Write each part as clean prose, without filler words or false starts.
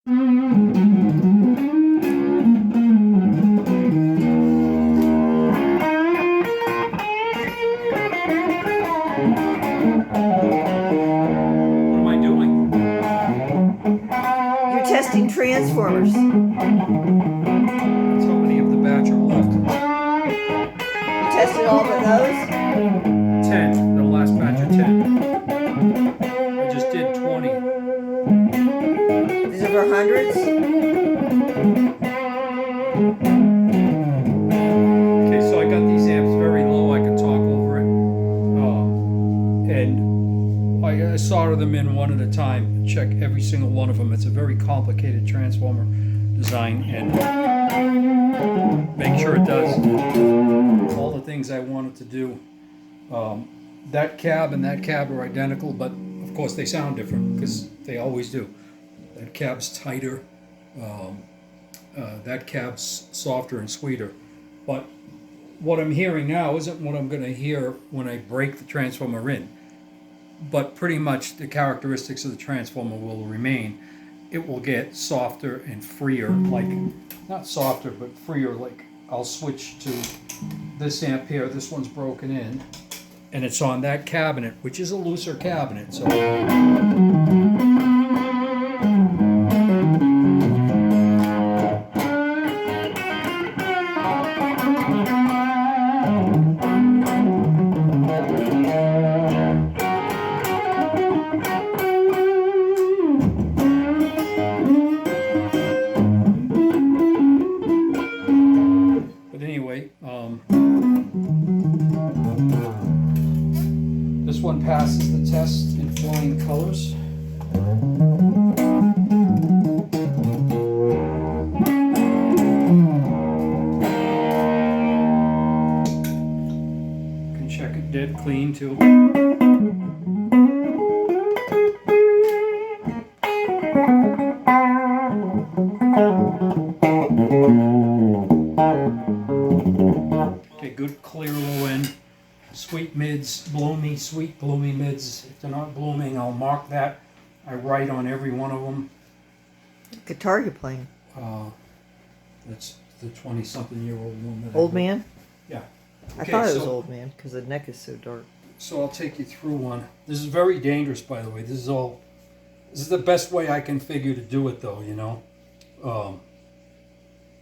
am I doing? You're testing transformers. That's how many of the batch are left. You tested all but those? 10. The last batch of 10. I just did 20. These are for hundreds? Okay, so I got these amps very low. I can talk over it. And I solder them in one at a time. Check every single one of them. It's a very complicated transformer design, and make sure it does all the things I want it to do. That cab and that cab are identical, but of course they sound different because they always do. That cab's tighter. That cab's softer and sweeter. But what I'm hearing now isn't what I'm going to hear when I break the transformer in. But pretty much the characteristics of the transformer will remain. It will get softer and freer, like, not softer, but freer. Like, I'll switch to this amp here. This one's broken in, and it's on that cabinet, which is a looser cabinet. So this one passes the test in flying colors. You can check it dead clean too. Okay, good clear low end. Sweet mids, bloomy, sweet bloomy mids. If they're not blooming, I'll mark that. I write on every one of them. What guitar you playing? That's the 20-something-year-old woman. Old man? Yeah. I Okay, thought it was so- old man because the neck is so dark. So I'll take you through one. This is very dangerous, by the way. This is the best way I can figure to do it, though, you know.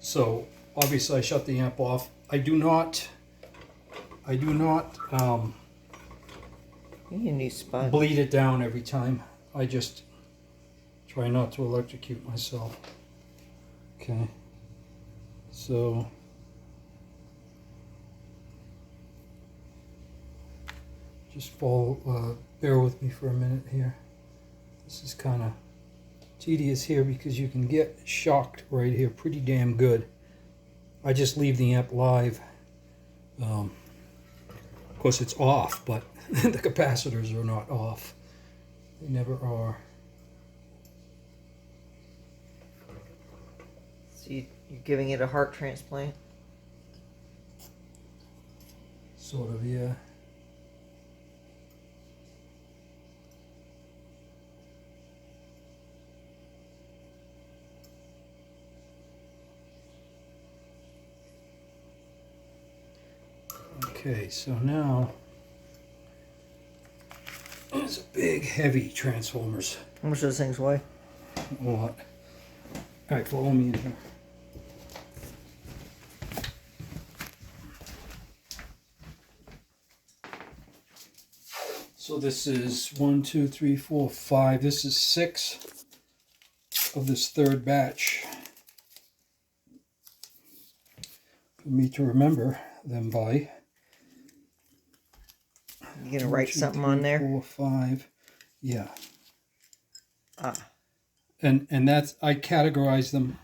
So obviously I shut the amp off. I do not You need a new sponge. bleed it down every time. I just try not to electrocute myself. Okay. So just bear with me for a minute here. This is kind of tedious here because you can get shocked right here pretty damn good. I just leave the amp live. Of course it's off, but the capacitors are not off. They never are. So you're giving it a heart transplant? Sort of, yeah. Okay, so now there's a big, heavy transformers. How much do those things weigh? A lot. All right, follow me in here. So this is 1, 2, 3, 4, 5. This is 6 of this third batch. For me to remember them by. You gonna write something on there? 4, 5. Yeah. Ah. And that's, I categorize them.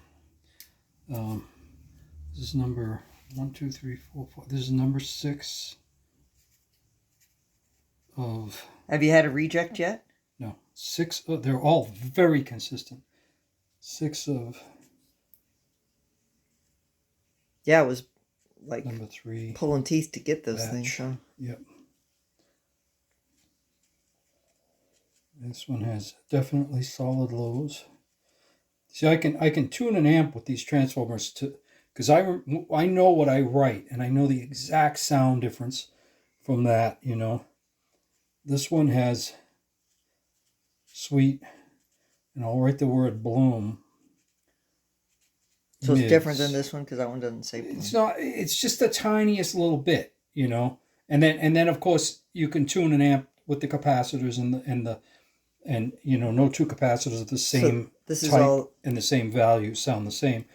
This is number 1, 2, 3, 4, 5. This is number 6 of. Have you had a reject yet? No, 6. They're all very consistent. 6 of. Yeah, it was like Number 3. pulling teeth to get those batch. things, huh? Yep. This one has definitely solid lows. See, I can tune an amp with these transformers to, because I know what I write and I know the exact sound difference from that. This one has sweet, and I'll write the word bloom. So it's different than Mids. this one because that one doesn't say bloom. It's not. It's just the tiniest little bit. And then of course you can tune an amp with the capacitors and no two capacitors of the same this is type all and the same value sound the same,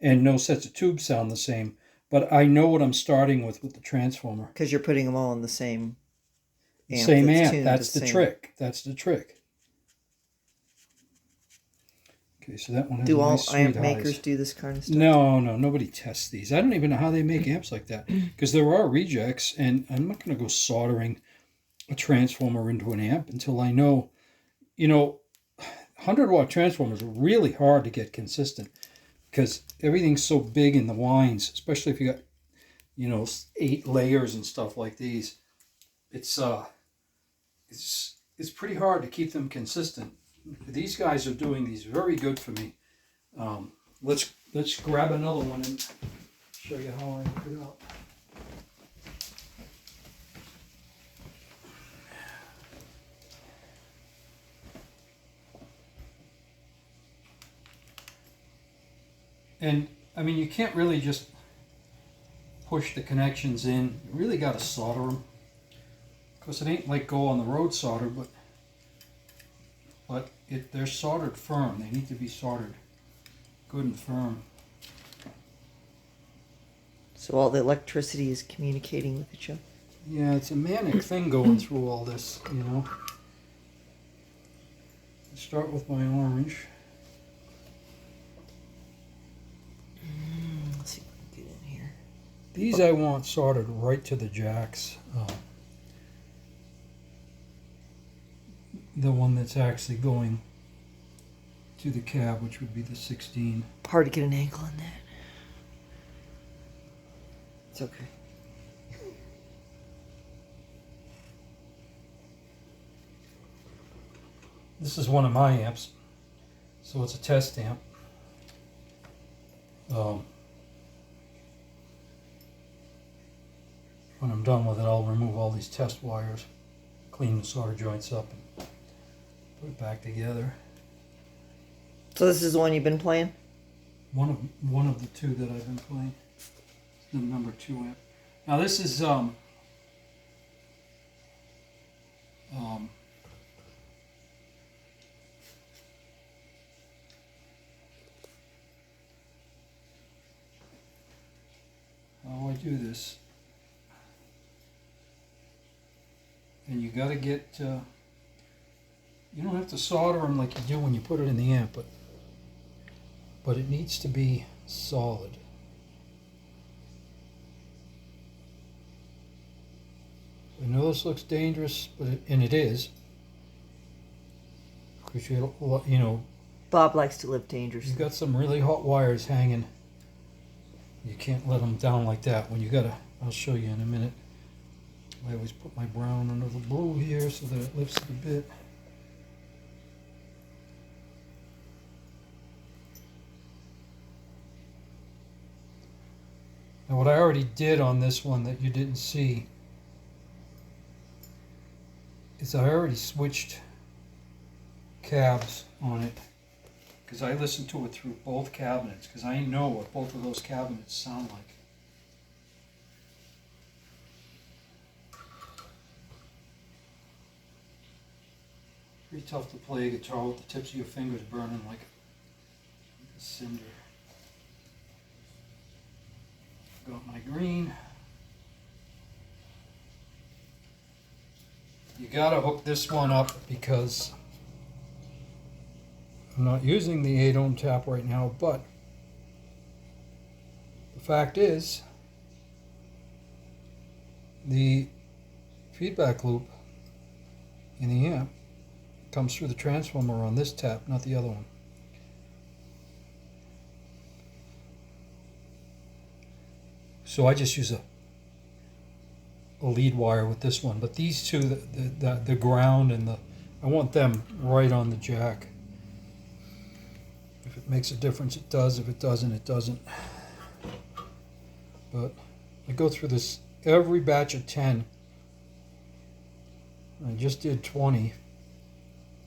and no sets of tubes sound the same. But I know what I'm starting with the transformer. because you're putting them all in the same amp. Same that's amp. tuned That's the the same. trick. That's the trick. Okay, so that one has Do all nice sweet amp highs. makers do this kind of stuff? No, nobody tests these. I don't even know how they make amps like that, because there are rejects, and I'm not going to go soldering a transformer into an amp until I know. 100-watt transformers are really hard to get consistent because everything's so big in the winds, especially if you got 8 layers and stuff like these. It's pretty hard to keep them consistent. These guys are doing these very good for me. Let's grab another one and show you how I hook it up. And I mean, you can't really just push the connections in. You really got to solder them. Because it ain't like go on the road solder, but they're soldered firm. They need to be soldered good and firm. So all the electricity is communicating with each other. Yeah, it's a manic thing going through all this, Start with my orange. Let's see if I can get in here. These I want soldered right to the jacks. The one that's actually going to the cab, which would be the 16. Hard to get an angle on that. It's okay. This is one of my amps, so it's a test amp. When I'm done with it, I'll remove all these test wires, clean the solder joints up, and put it back together. So this is the one you've been playing? One of the two that I've been playing. It's the number 2 amp. Now this is how I do this. And you got to get. You don't have to solder them like you do when you put it in the amp, but it needs to be solid. I know this looks dangerous, and it is, because Bob likes to live dangerously. you've got some really hot wires hanging. You can't let them down like that. I'll show you in a minute. I always put my brown under the blue here so that it lifts it a bit. Now what I already did on this one that you didn't see is I already switched cabs on it, because I listened to it through both cabinets, because I know what both of those cabinets sound like. Pretty tough to play a guitar with the tips of your fingers burning like a cinder. Got my green. You gotta hook this one up because I'm not using the 8 ohm tap right now, but the fact is the feedback loop in the amp comes through the transformer on this tap, not the other one. So I just use a lead wire with this one, but these two, the ground and I want them right on the jack. If it makes a difference, it does. If it doesn't, it doesn't. But I go through this every batch of 10. I just did 20. It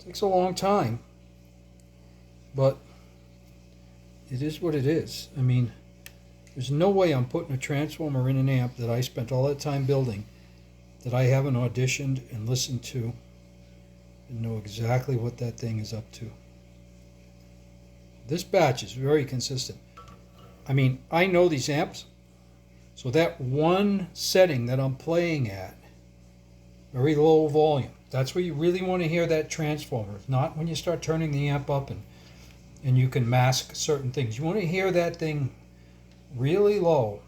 takes a long time. But it is what it is. I mean, there's no way I'm putting a transformer in an amp that I spent all that time building that I haven't auditioned and listened to and know exactly what that thing is up to. This batch is very consistent. I mean, I know these amps, so that one setting that I'm playing at, very low volume, that's where you really want to hear that transformer, not when you start turning the amp up and you can mask certain things. You want to hear that thing really low.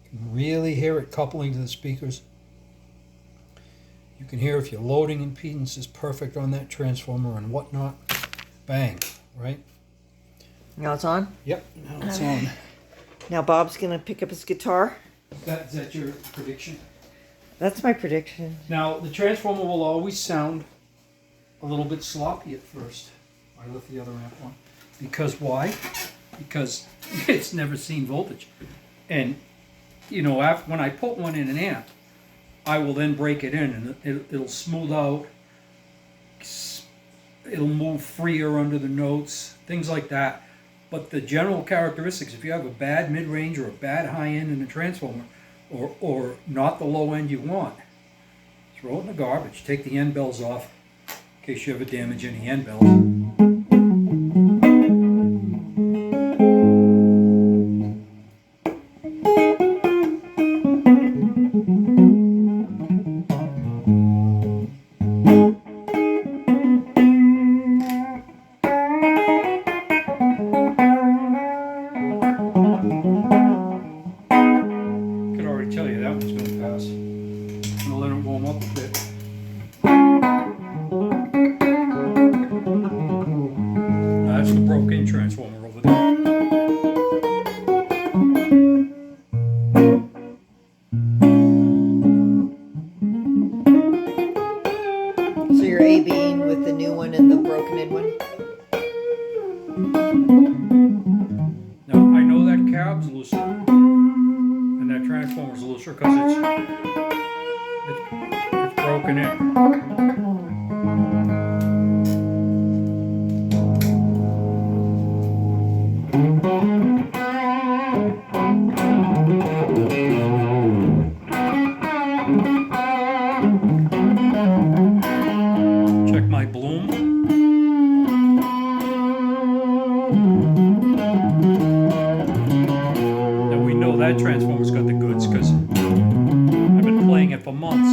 You can really hear it coupling to the speakers. You can hear if your loading impedance is perfect on that transformer and whatnot. Bang, right? Now it's on? Yep, now it's on. Now Bob's going to pick up his guitar. Is that your prediction? That's my prediction. Now, the transformer will always sound a little bit sloppy at first. I lift the other amp on. Because why? Because it's never seen voltage. And, you know, when I put one in an amp, I will then break it in and it'll smooth out. It'll move freer under the notes, things like that. But the general characteristics, if you have a bad mid-range or a bad high end in the transformer, or not the low end you want, throw it in the garbage. Take the end bells off in case you ever damage any end bells. Transformer over there. So you're A-Bing with the new one and the broken in one? Now, I know that cab's looser and that transformer's looser because it's broken in. Check my bloom. Now we know that transformer's got the goods because I've been playing it for months.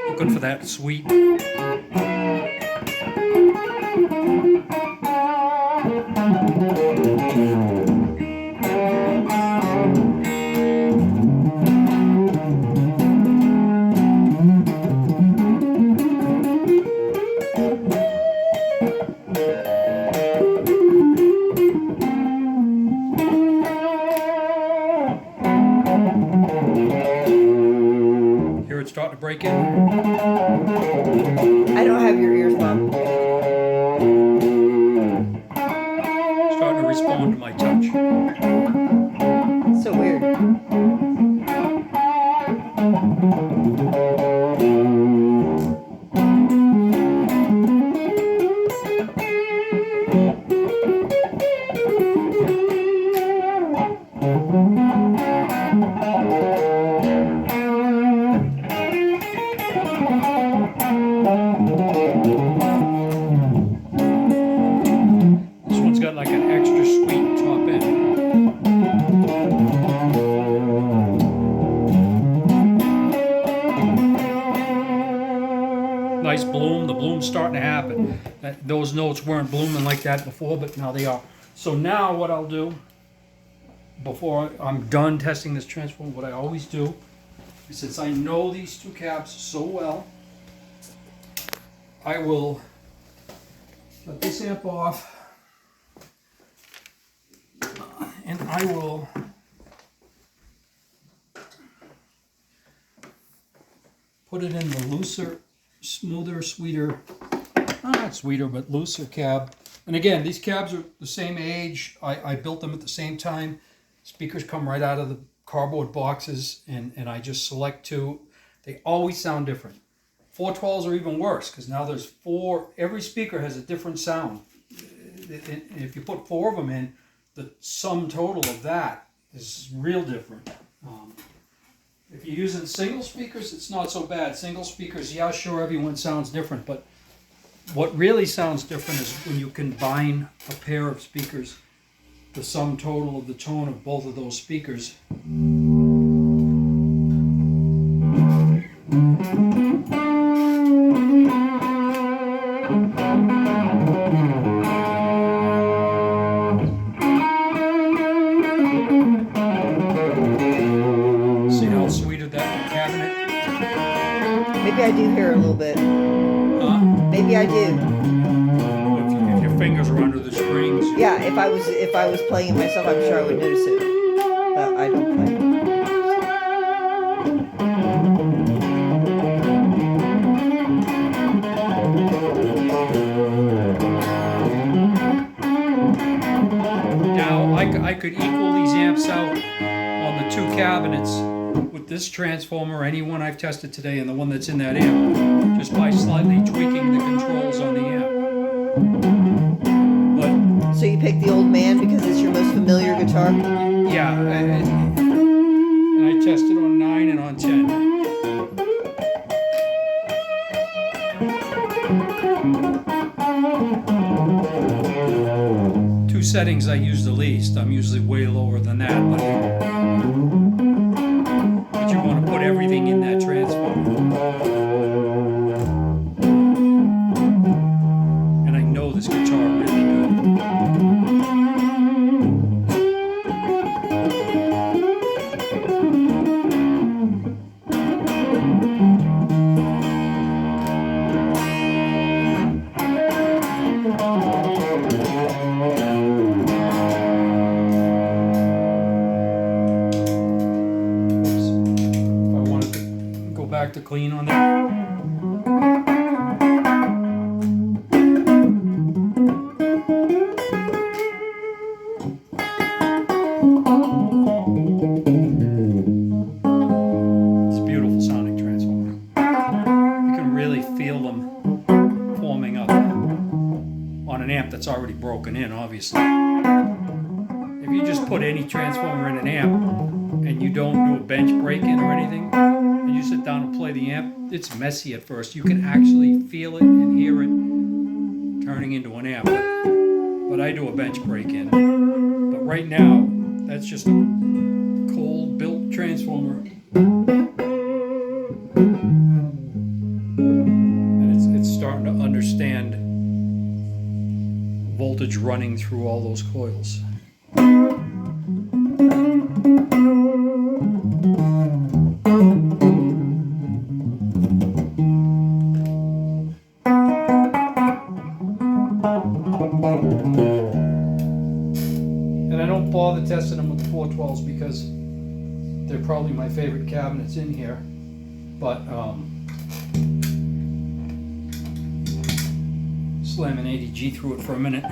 Looking for that sweet. Hear it starting to break in? I don't have your ears, Bob. Starting to respond to my touch. So weird. This one's got like an extra sweet top end. Nice bloom. The bloom's starting to happen. Those notes weren't blooming like that before, but now they are. So now what I'll do before I'm done testing this transformer, what I always do is, since I know these two cabs so well, I will shut this amp off, and I will put it in the looser, smoother, sweeter, not sweeter, but looser cab. And again, these cabs are the same age. I built them at the same time. Speakers come right out of the cardboard boxes, and I just select two. They always sound different. 412s are even worse, because now there's four. Every speaker has a different sound. If you put four of them in, the sum total of that is real different. If you're using single speakers, it's not so bad. Single speakers, yeah, sure, everyone sounds different, but what really sounds different is when you combine a pair of speakers, the sum total of the tone of both of those speakers. See how sweeter that cabinet? Maybe I do hear a little bit. Huh? Maybe I do. If your fingers are under the strings. Yeah, if I was playing it myself, I'm sure I would notice it. But I don't play. Now I could equal these amps out on the two cabinets with this transformer, any one I've tested today, and the one that's in that amp, just by slightly tweaking the controls on the amp. But So you picked the old man because it's your most familiar guitar? yeah, and I tested on 9 and on 10. Two settings I use the least. I'm usually way lower than that, but you want to put everything in that transformer. And I know this guitar really good. Back to clean on that. It's a beautiful sounding transformer. You can really feel them forming up on an amp that's already broken in, obviously. If you just put any transformer in an amp and you don't do a bench break-in or anything, and you sit down and play the amp, it's messy at first. You can actually feel it and hear it turning into an amp. But I do a bench break-in. But right now, that's just a cold built transformer. And it's starting to understand voltage running through all those coils. And I don't bother testing them with the 412s because they're probably my favorite cabinets in here. But slam an 80G through it for a minute.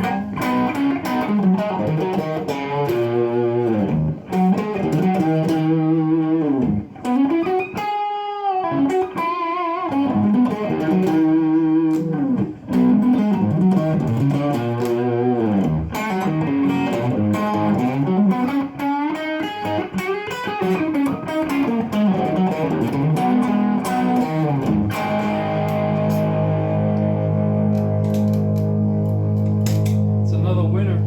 It's another winner.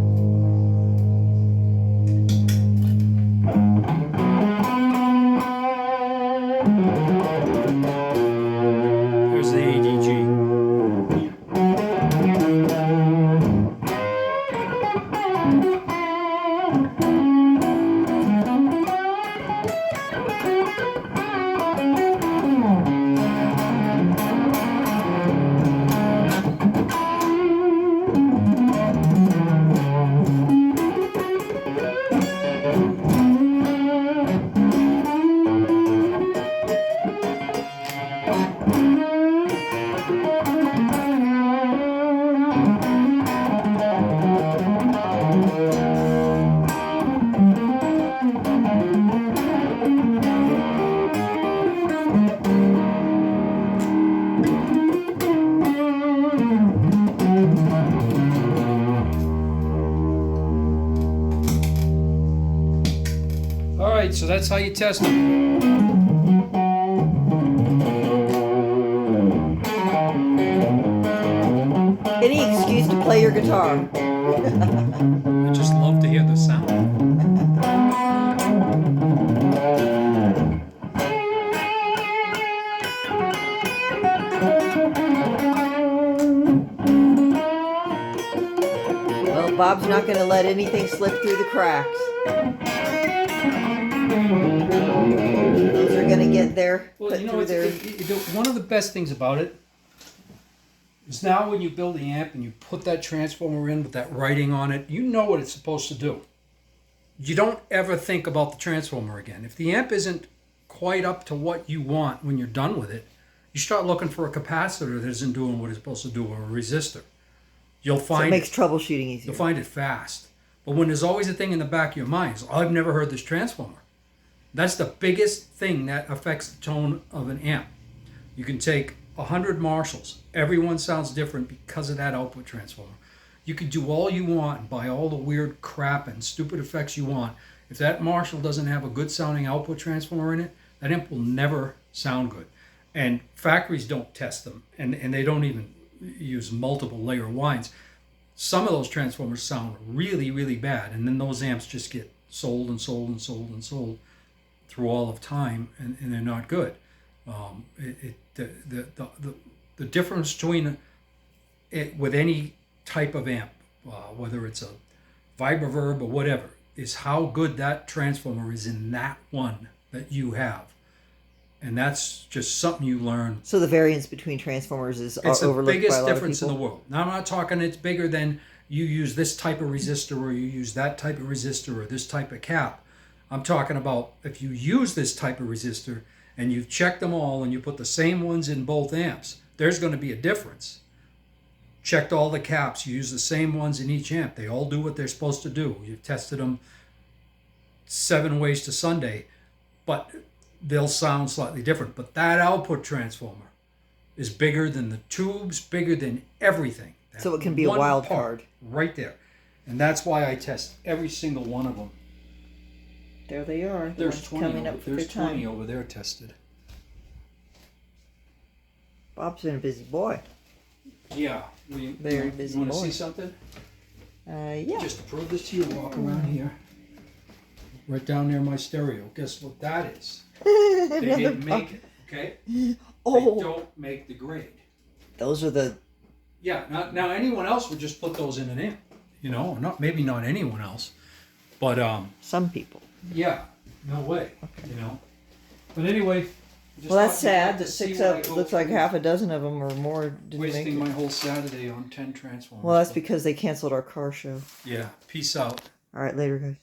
That's how you test them. Any excuse to play your guitar. I just love to hear the sound. Well, Bob's not going to let anything slip through the cracks. Those are going to get there. Well, you know, one of the best things about it is now when you build the amp and you put that transformer in with that writing on it, you know what it's supposed to do. You don't ever think about the transformer again. If the amp isn't quite up to what you want when you're done with it, you start looking for a capacitor that isn't doing what it's supposed to do, or a resistor. You'll find so it makes troubleshooting easier. You'll find it fast. But when there's always a thing in the back of your mind, is, I've never heard this transformer. That's the biggest thing that affects the tone of an amp. You can take 100 Marshalls. Every one sounds different because of that output transformer. You could do all you want and buy all the weird crap and stupid effects you want. If that Marshall doesn't have a good sounding output transformer in it, that amp will never sound good. And factories don't test them, and they don't even use multiple layer winds. Some of those transformers sound really, really bad, and then those amps just get sold and sold and sold and sold through all of time, and they're not good. The difference between it with any type of amp, whether it's a Vibroverb or whatever, is how good that transformer is in that one that you have. And that's just something you learn. So the variance between transformers is it's overlooked the biggest by a lot difference of in people. the world. Now I'm not talking it's bigger than you use this type of resistor or you use that type of resistor or this type of cap. I'm talking about if you use this type of resistor and you've checked them all and you put the same ones in both amps, there's going to be a difference. Checked all the caps, you use the same ones in each amp. They all do what they're supposed to do. You've tested them 7 ways to Sunday, but they'll sound slightly different. But that output transformer is bigger than the tubes, bigger than everything. That So it can be a one wild part card. right there. And that's why I test every single one of them. There they are. The There's ones 20 coming over, up for there's their 20 time. over there tested. Bob's been a busy boy. Yeah. Very busy You want to boy. see something? Yeah. Just to prove this to you, walk around here. Right down there, my stereo. Guess what that is? They didn't make it, okay? Oh. They don't make the grade. Those are the... Yeah, now anyone else would just put those in an amp, you know, maybe not anyone else, but Some people. yeah, no way, you know. But anyway, just Well, that's thought you'd like sad to that see 6 what I out, go looks like through. half a dozen of them or more didn't make Wasting it. my whole Saturday on 10 transformers. Well, that's but because they canceled our car show. yeah, peace out. All right, later, guys.